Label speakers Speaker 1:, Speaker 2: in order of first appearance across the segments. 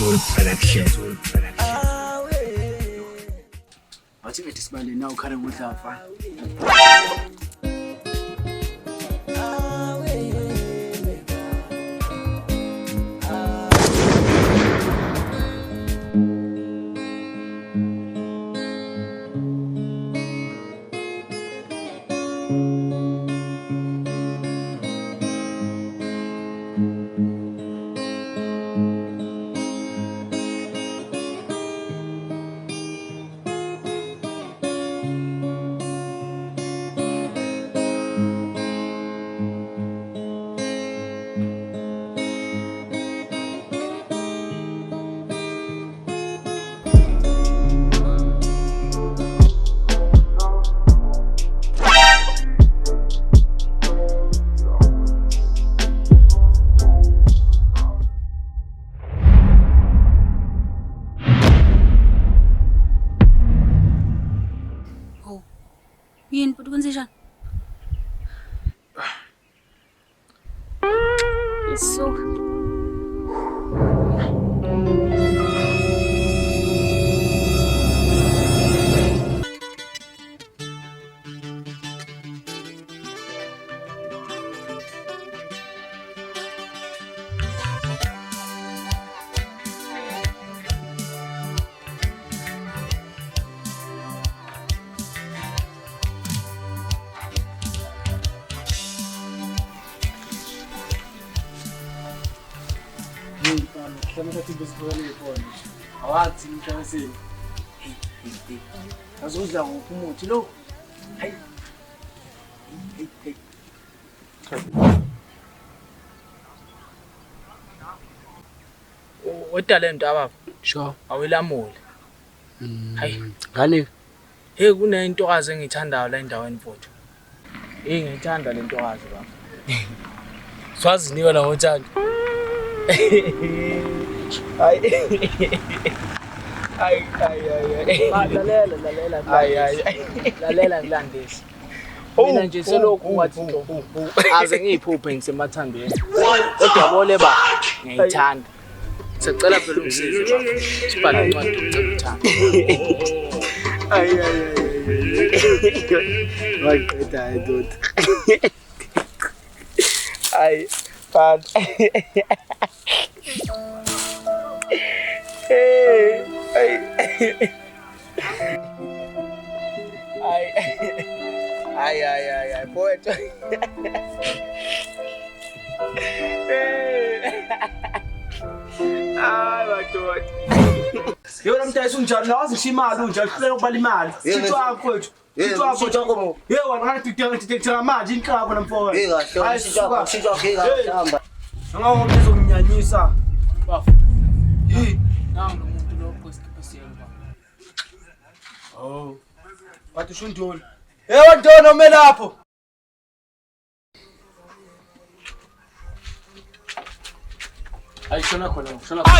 Speaker 1: Soul Production.
Speaker 2: Wathi ngithi sibale nawo khale ngudla mfana.
Speaker 3: Yini futhi kwenzenjani? Isuka.
Speaker 2: Kama kati bezikholele khona. Awathi mhlaseni. Azudla ngopumuthi lo. Hayi.
Speaker 4: Wetalento ababa.
Speaker 2: Sure.
Speaker 4: Awelamule. Hayi.
Speaker 2: Ngane.
Speaker 4: Hey kunentokazi engithandayo la endaweni mfowethu. Ngithanda le ntokazi baba. Swazi niyo la ngothanda. Ay. Lalela ngilandisi. Mina nje selokhu ngathi aze ngiyiphuphe ngisemathandweni. Kodwa bole ba ngiyithanda. Sicela phela ungisize baba. Sibhale incwadi yokuthanda.
Speaker 2: Waqeda ndoda.
Speaker 4: Ay, fan. Ay, poeta. Ay, madoda.
Speaker 2: Yona mntayisi unjani nawazi ngishiimali unjani hluleka ukubala imali. Sithu wakho wethu. Sithu wakho
Speaker 5: Choko.
Speaker 2: Yebo wena ngithenga manje inhlabo namfowethu.
Speaker 5: Hayi sithu hamba.
Speaker 2: Ngakho ngizokunyanyisa.
Speaker 4: Bafu. Nawu nomuntu lo kwesikhiphisiyelo baba.
Speaker 2: Oh. Wathi ushundoni. Hey Ntoni ome lapho.
Speaker 4: Ay shona khona.
Speaker 6: I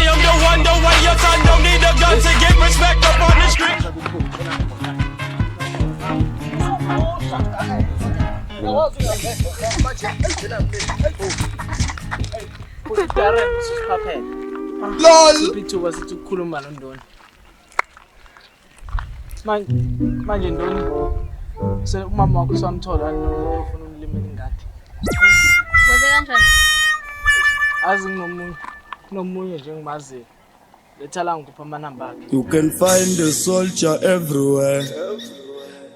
Speaker 6: am the one, the way your son don't need a gun to get respect up on the street.
Speaker 4: Darren sisiphaphe.
Speaker 2: LOL.
Speaker 4: Sipithuka sithi ukukhuluma noNdoni. Manje Ndoni umama wakho samthola ufuna umlimela ingadi.
Speaker 3: Kwenze kanjani?
Speaker 4: Azi nomunye nje engimaziyo. Lethala ngikupha amanamba akhe.
Speaker 7: You can find a soldier everywhere.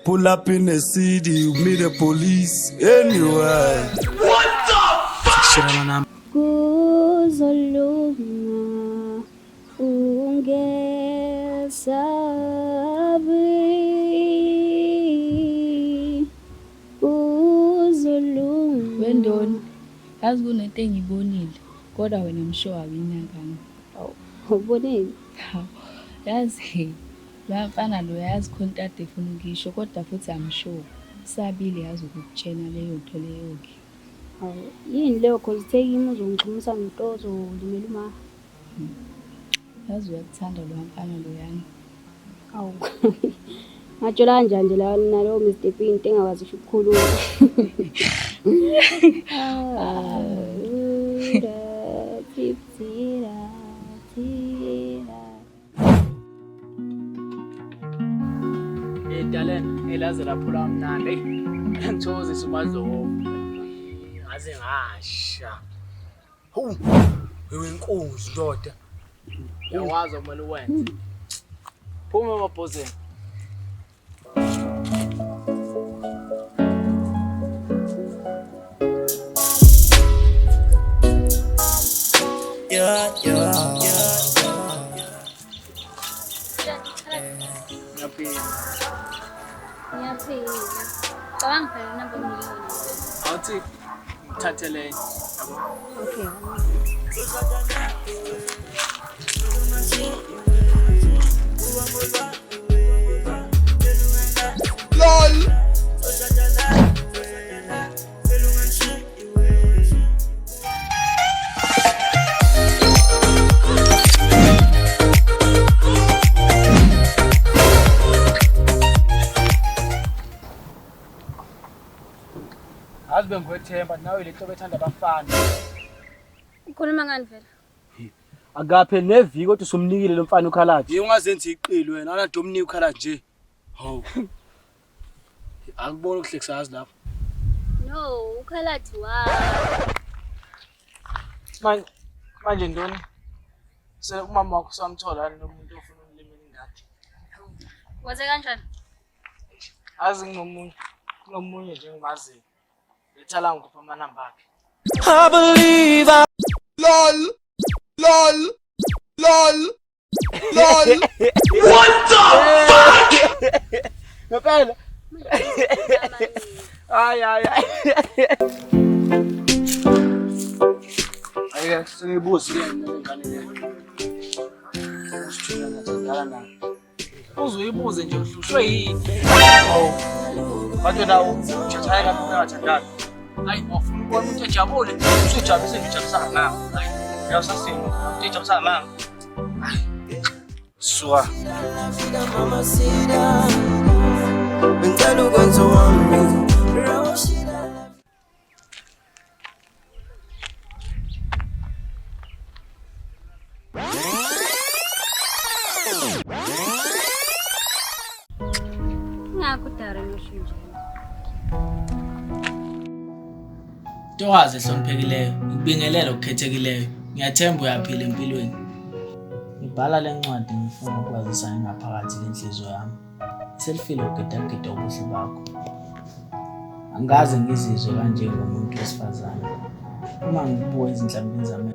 Speaker 7: Pull up in a city, you meet the police anywhere.
Speaker 3: Kuzolunga ungesabi. Kuzolunga.
Speaker 8: Wendoni, yazi kunento engibonile, kodwa wena mshowa winakani.
Speaker 3: Ubonile?
Speaker 8: Yazi, la mfana lo yazi contact efuna ngisho, kodwa futhi amshowa. Sabile yazi ukutshena leyo nto leyo ke.
Speaker 3: Yini leyo cause take him uzongixhumisa ntozo limela uma.
Speaker 8: Yazi uyakuthanda lo mfana lo yani.
Speaker 3: Awu. Ngatshola kanjani nje la nalo Mr Pinto engakwazi ukukhuluma. Tira.
Speaker 4: laze laphula kamnandi. Hey, ngithokozisa uMadlovu. Ngaze ngasha. Hu. Wewe inkunzi ndoda. Yawazi kumele uwenze. Phuma emabhozeni.
Speaker 3: Ngiyaphila. Cabanga phela namba ngiyona.
Speaker 4: Awuthi ngithathele yabo.
Speaker 3: Okay.
Speaker 4: Azi bengwethemba nawe le nto bethanda abafana.
Speaker 3: Ukhuluma ngani vela?
Speaker 2: Akaphe neviki kodwa usumnikile lo mfana ukhalaji. Yini ungazenza iqili wena, ana domnike ukhalaji nje. Hawu. Akubona ukuhlekisazi lapho.
Speaker 3: No, ukhalathi wa.
Speaker 4: Manje ndoni? Umama wakho samthola nomuntu ofuna ulimela ingadi.
Speaker 3: Waze kanjani?
Speaker 4: Azi nginomunye nje ngimaziyo. Lethala ngikupha amanamba akhe.
Speaker 6: I believe I. LOL. What the fuck?
Speaker 4: Ngempela. Ay.
Speaker 2: Ayike sengibuze ke ngane le. Usithula nathandana naye.
Speaker 4: Uzoyibuze nje uhlushwe yini?
Speaker 2: Batho nawo uchathaya lapho ungathandana.
Speaker 4: Hayi wafuna ukubona umuntu ejabule.
Speaker 2: Usujabulise ngijabulisa ngami. Hayi, uyasasini. Ngijabulisa ngami. Suka.
Speaker 6: Ngicela ukwenza wami.
Speaker 3: Ngakudara noshinje.
Speaker 4: Ntokazi ehloniphekileyo, ngibingelela ukukhethekileyo. Ngiyathemba uyaphila empilweni. Ngibhala le ncwadi ngifuna ukwazisa ngaphakathi lenhliziyo yami. Selfile ukugedageda ubuhle bakho. Angaze ngizizwe kanje ngomuntu wesifazane. Uma ngibuka izinhlambini zami.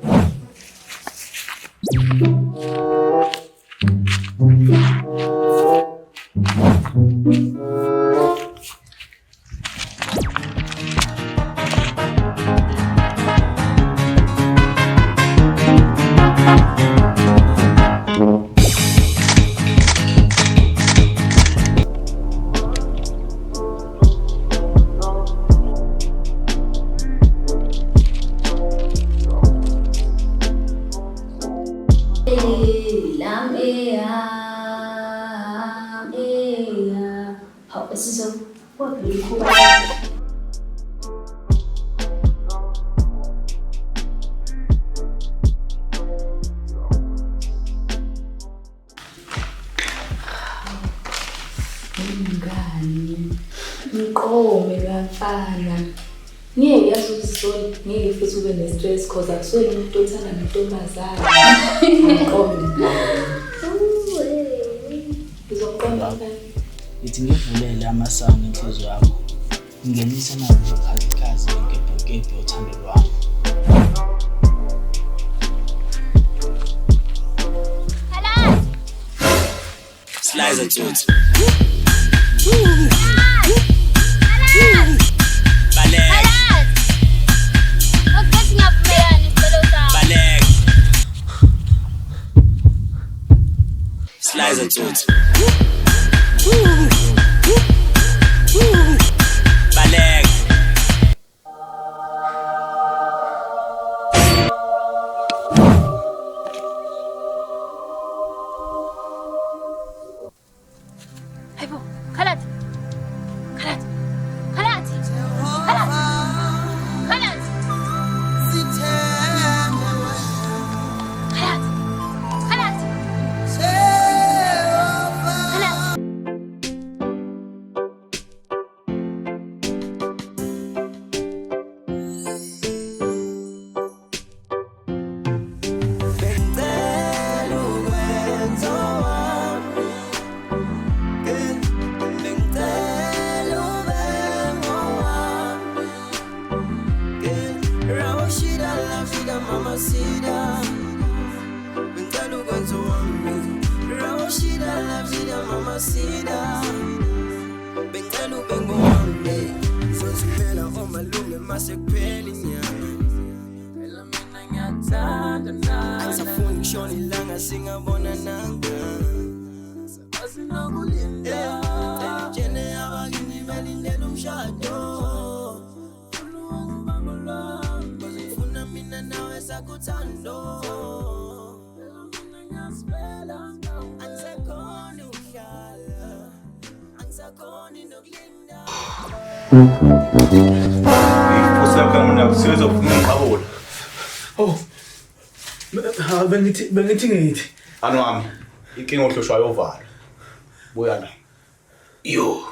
Speaker 8: Ngiqome bafana. Ngeke yazi ukuzisona, ngeke futhi ube ne-stress cause akuswele umuntu othanda nentombazane. Ngiqome. Uzoqoma kanjani?
Speaker 4: Ngithi ngivulele amasango enhliziyo yakho. Ngingenise nazo zokhazikhazi ngebhokebhe uthando lwami.
Speaker 6: Slicer tunes. Slicer tunes. Baleg.
Speaker 3: Hey, bo, Khalat.
Speaker 1: Ngithola ilanga singabona nanga Asinokulinda Tshene abakini belindele umshado Ngifuna mina nawe sakuthando Angisakhona ukuhlala Angisakhona nokulinda
Speaker 9: Usakha mina kusizo ngikhabula.
Speaker 2: Oh. Bengithi.
Speaker 9: Ano wami, inkinga ohloshwayo ovala. Buya la. Yo.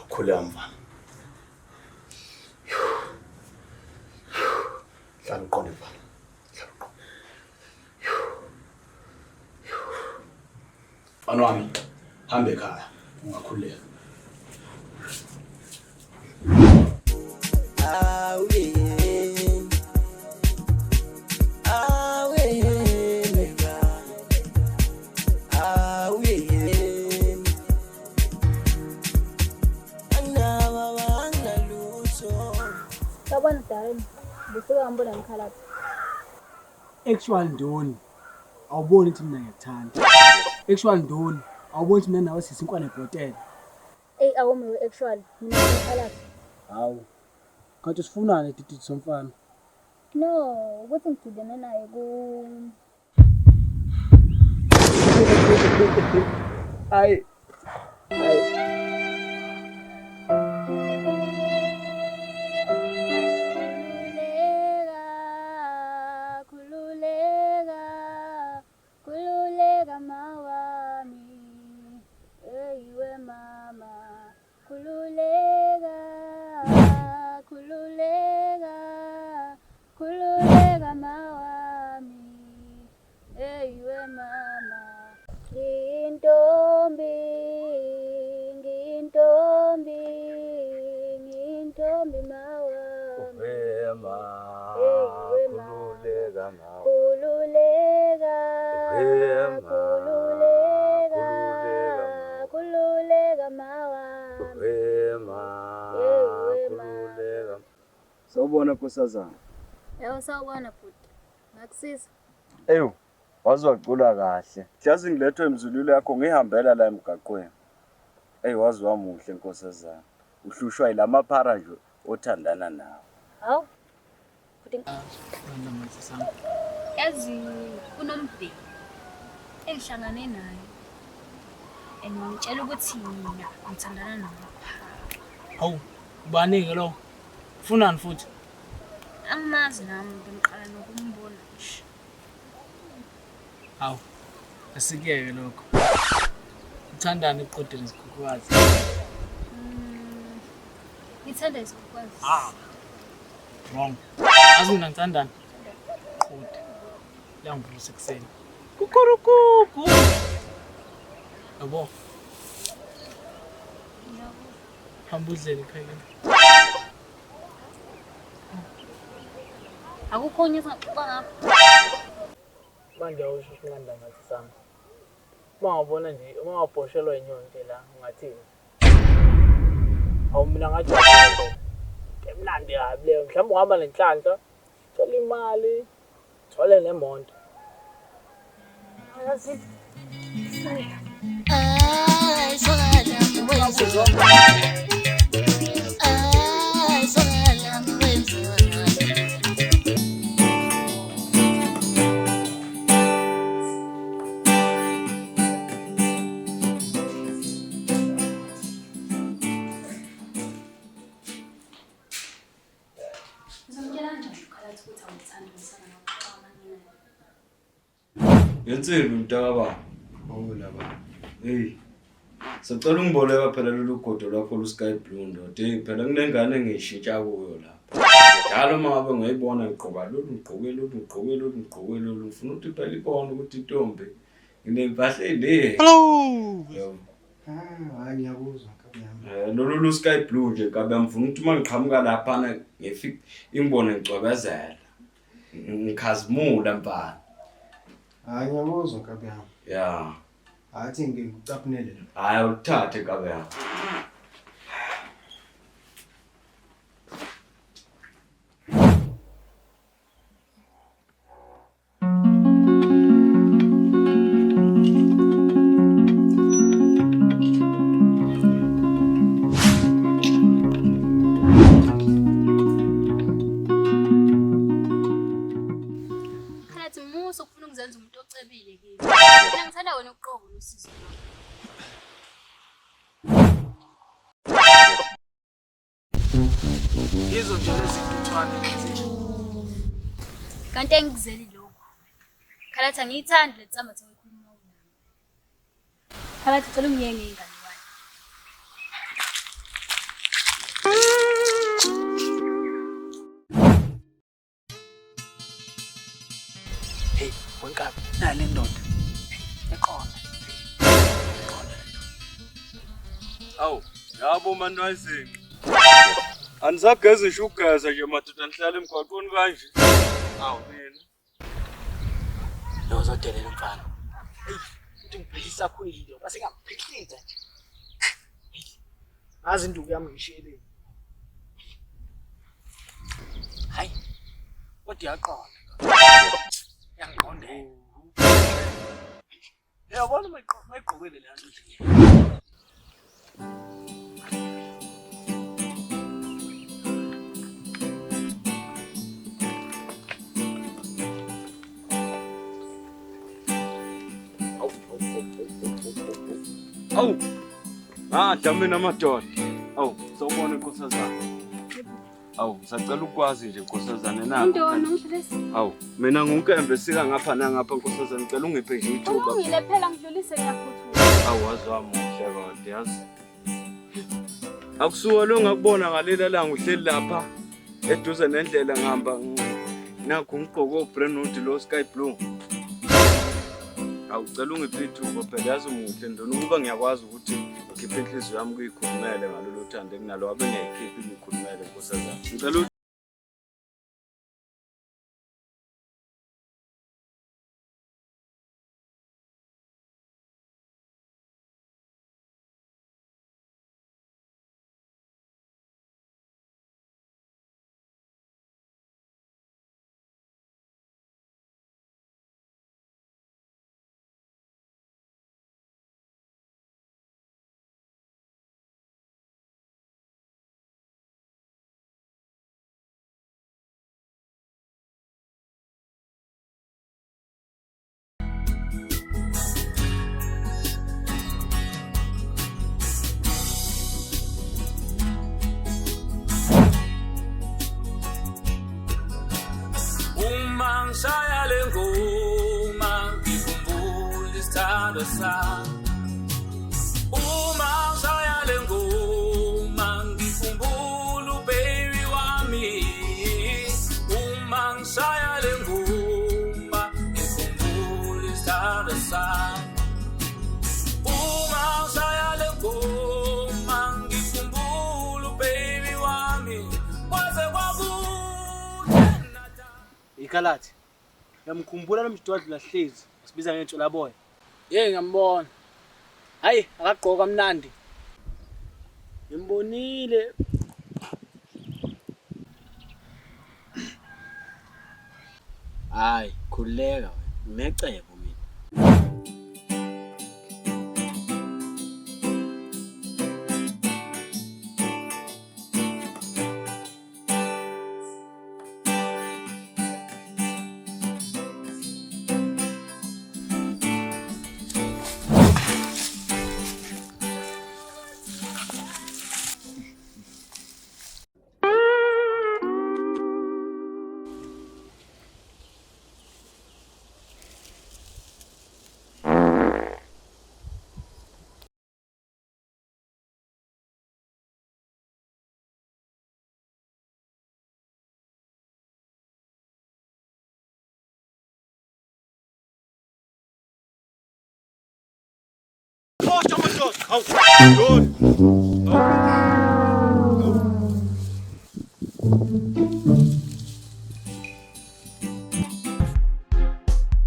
Speaker 9: Khuleka mfana. Hlala uqonde mfana. Mfana wami, hambe ekhaya, ungakhuleka.
Speaker 3: Yabona Darren, bisuka ngibona ngikhala.
Speaker 2: Actual Ndoni. Awuboni ukuthi mina ngiyakuthanda. Actual Ndoni. Awuboni ukuthi mina nawe sisinkwane ebhotela.
Speaker 3: Awume actual, mina ngikhala.
Speaker 2: Hawu. Kanti sifunane didi somfana.
Speaker 3: No, ukuthi ngidudene naye
Speaker 2: Ay.
Speaker 3: Kululeka mawami, eyiwe mama, kululeka mawami, eyiwe mama, ngintombi mawami, eyiwe mama, kululeka mawami, eyiwe mama.
Speaker 10: Sawubona Nkosazana.
Speaker 3: Yebo sawubona bhuti. Ngakusiza.
Speaker 10: Eyo, wazwacula kahle. Jazi ngilethwe emzulwini yakho ngihambela la emgaqweni. Wazi wamuhle Nkosazana. Uhlushwa ilamaphara nje othandana nawe.
Speaker 3: Hawu. Futhi
Speaker 8: Yazi kunomdeni engihlangane naye. Ngitshela ukuthi mina ngithandana nawe.
Speaker 4: Hawu, ubani-ke lo? Ufunani futhi?
Speaker 8: Angimazi nami ngiqala nokumbona nje.
Speaker 4: Hawu, asikeke lokho. Uthandani iqodeni isikhukhukazi?
Speaker 8: Ngithanda isikhukhukazi.
Speaker 4: Wrong. Azi mina ngithandani? Qodi. Langivusa ekuseni. Kukurukuku. Yabo. Hamba udlele ekhayeni.
Speaker 8: Akukho onye saxoxa ngapha.
Speaker 4: Manje awusho ukunqanda ngathi sami. Mawubona nje, uma wabhoshelwa inyonke la, ungathini? Hawu mina ngathi emnandi kabi leyo. Mhlawumbe uhamba nenhlanhla, thola imali, thole nemonto. Ayazi.
Speaker 10: Yenzeni mntakababa?
Speaker 9: Laba.
Speaker 10: Hey. Sicela ungiboleka phela lolu godo lwakho lu-sky blue ndoda. Phela kunengane ngishintsha kuyo lapha. Njalo mangabe ngiyibona ngigqoka lolu, ngifuna ukuthi phela ibone ukuthi intombi nginempahla le. Hello.
Speaker 9: Hayi ngiyakuzwa kabi.
Speaker 10: Lolu lu-sky blue nje kabe ngifuna ukuthi mangiqhamuka lapha ngifike ingibone ngicwebezela. Ngikhazimula mfana.
Speaker 9: Hayi ngiyakuzwa kabi.
Speaker 10: Yeah.
Speaker 11: Athi ngikucaphunele.
Speaker 10: Hayi uthathe kabe yakho.
Speaker 3: Khalathi musa ukufuna ukuzenza umuntu ocebile kimi. Mina ngithanda wena uqobo losizo lwakho.
Speaker 4: Yizo nje lezi zintuthwane lezi.
Speaker 3: Kanti engikuzeli lokho. Khalathi angiyithandi le nsambatha oyikhuluma nami. Khalathi cela ungiyenge ingane wami.
Speaker 4: Hey, wenkabi, nale ndoda. Eqona.
Speaker 10: Awu, yabo manje wayizinqa. Anisageza nje ugeza nje madoda nihlala emgwaqweni kanje. Awu mina.
Speaker 4: Lo zodelela mfana. Hey, uthi ngiphilisa khwili, base ngaphikiliza nje. Azi induku yami ngishiyeleni. Hayi. Kodwa yaqona. Yangiqonde. Yabona mayiqhubele le nto nje.
Speaker 10: Awu. Mina madoda. Awu, sawubona inkosazana. Awu, ngisacela ukwazi nje inkosazana na.
Speaker 3: Intoni umhlisi?
Speaker 10: Awu, mina ngunkembe sika ngapha nangapha inkosazana, ngicela ungiphe nje ithuba.
Speaker 3: Ungile phela ngidlulise ngiyaphuthuma.
Speaker 10: Awu, wazwa muhle kodwa yazi. Akusuka lo ngakubona ngalela langa uhleli lapha eduze nendlela ngihamba nakho ngigqoko obrandwood lo sky blue. Awucela ungiphe ithuba phela yazi umuhle ndona ukuba ngiyakwazi ukuthi ngikhiphe inhliziyo yami kuyikhulumele ngalolu thando enginalo wabe ngiyayikhipha ngikhulumele nkosazana. Ngicela
Speaker 6: Ngishaya le ngoma ngikhumbula isithando sami. Uma ngishaya le ngoma ngikhumbula ubaby wami. Uma ngishaya le ngoma ngikhumbula isithando sami. Uma ngishaya le ngoma ngikhumbula ubaby wami. Waze kwakude
Speaker 2: Ikhalathi. Yamkhumbula lo mjidwadla lahlezi. Sibiza ngentshola boya.
Speaker 4: Yey ngiyambona. Hayi, akagqoka kamnandi.
Speaker 2: Ngimbonile.
Speaker 4: Hayi, khuleka wena. Mecebo mina.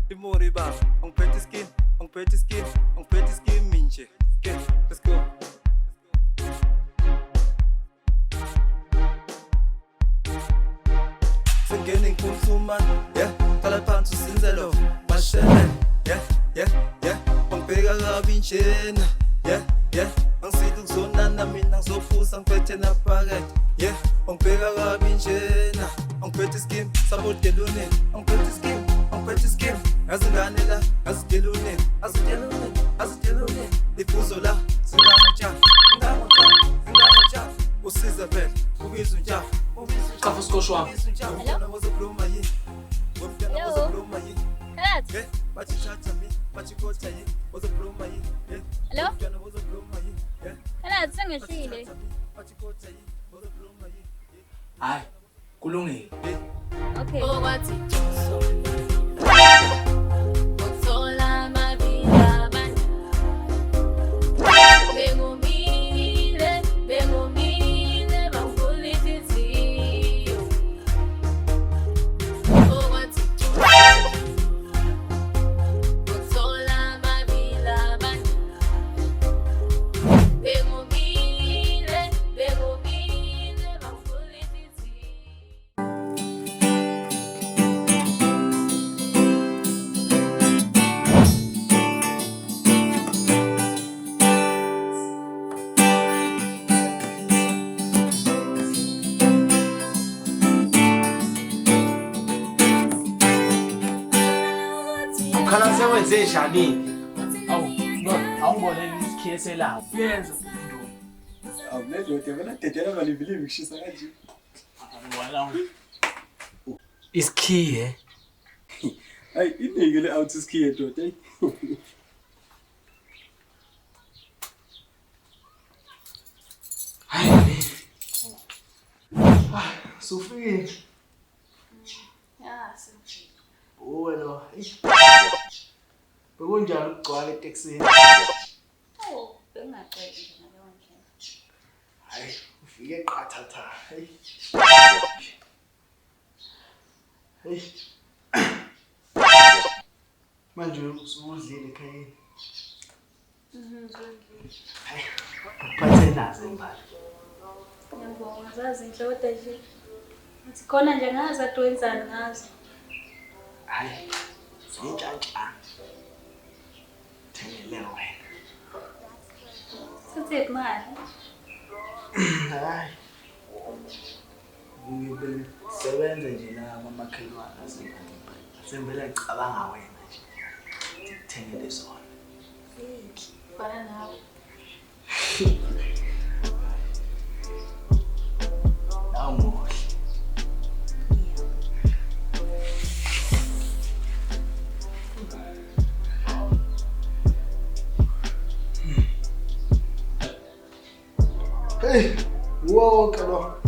Speaker 12: Timori ba, ang pretty skin,
Speaker 1: kabi njena yeah angisithi kuzonana mina ngizofusa ngiphethe naphakathi yeah ongibheka kabi njena angiphethe iskim sabodelune angiphethe iskim ngazingane la ngazidelune azidelune ifuzo la singangatsha usiza phela ubizwa untsha
Speaker 4: Chafa sikosho wami.
Speaker 3: Hello? Hello? Hello, sengehlile.
Speaker 4: Hayi, kulungile.
Speaker 3: Okay.
Speaker 4: Khala sewenze njani? Awungibonele isikhiye selawo. Yenza.
Speaker 2: Awunedoda wena dedela malivile ngishisa kanje.
Speaker 4: Wala. Isikhiye.
Speaker 2: Hayi inekele out isikhiye doda.
Speaker 4: Hayi. Sufile.
Speaker 3: Yeah, sufile.
Speaker 4: Wena. Bekunjani ukugcwala eTexini?
Speaker 3: Oh, bengaqedi ngaleyo ndlela.
Speaker 4: Hayi, ufike qathatha. Hey. Manje usudlile ekhayeni. Hayi, uphathe nazo imali.
Speaker 3: Ngiyabonga zazi inhle kodwa nje. Uthi khona nje ngazi ade wenzani ngazo.
Speaker 4: Hayi, zintshantshana. Thengele wena.
Speaker 3: Sithe imali.
Speaker 4: Hayi. Ngibe sebenza nje la amakhelwane asengane. Sembele ngicabanga wena nje. Ngithengele zona.
Speaker 3: Fana nawe.
Speaker 4: Awumuhle. Hey, wonke lo.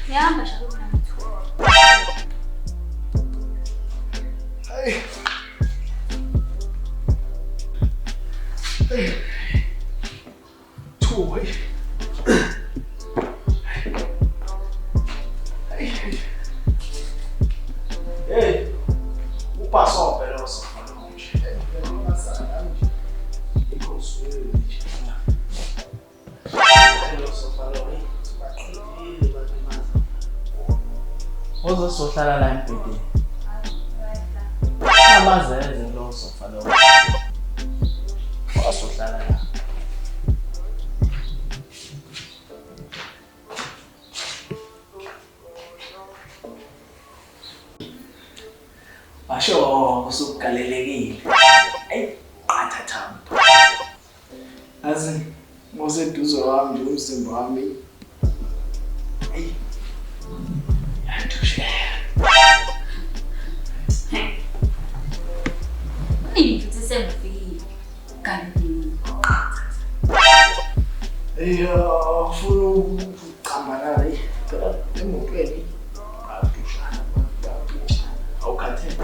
Speaker 3: Yahamba shaka mnamthu.
Speaker 4: Hey. Hey. Toy. Hey. Upasso pero so Ozohlala la embhedeni. Amazenze lo sofa lo. Ozohlala la. Basho usugalelekile. Ey, qathatha. Azi ngoseduzo wami nje umzimba wami. Ey.
Speaker 3: Ifuthi sengifikile. Kanti
Speaker 4: funa ukucambana la phela emotweni. Abushana. Awukhathele.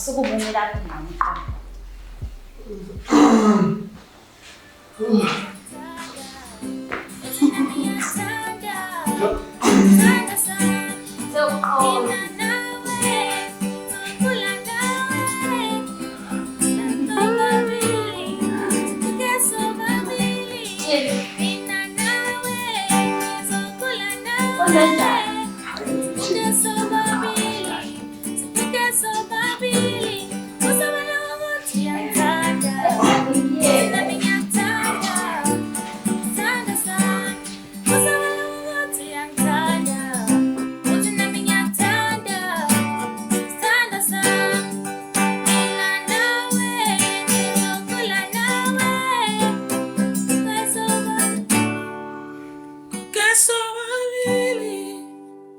Speaker 3: Sekubonge lapho nami. What's that?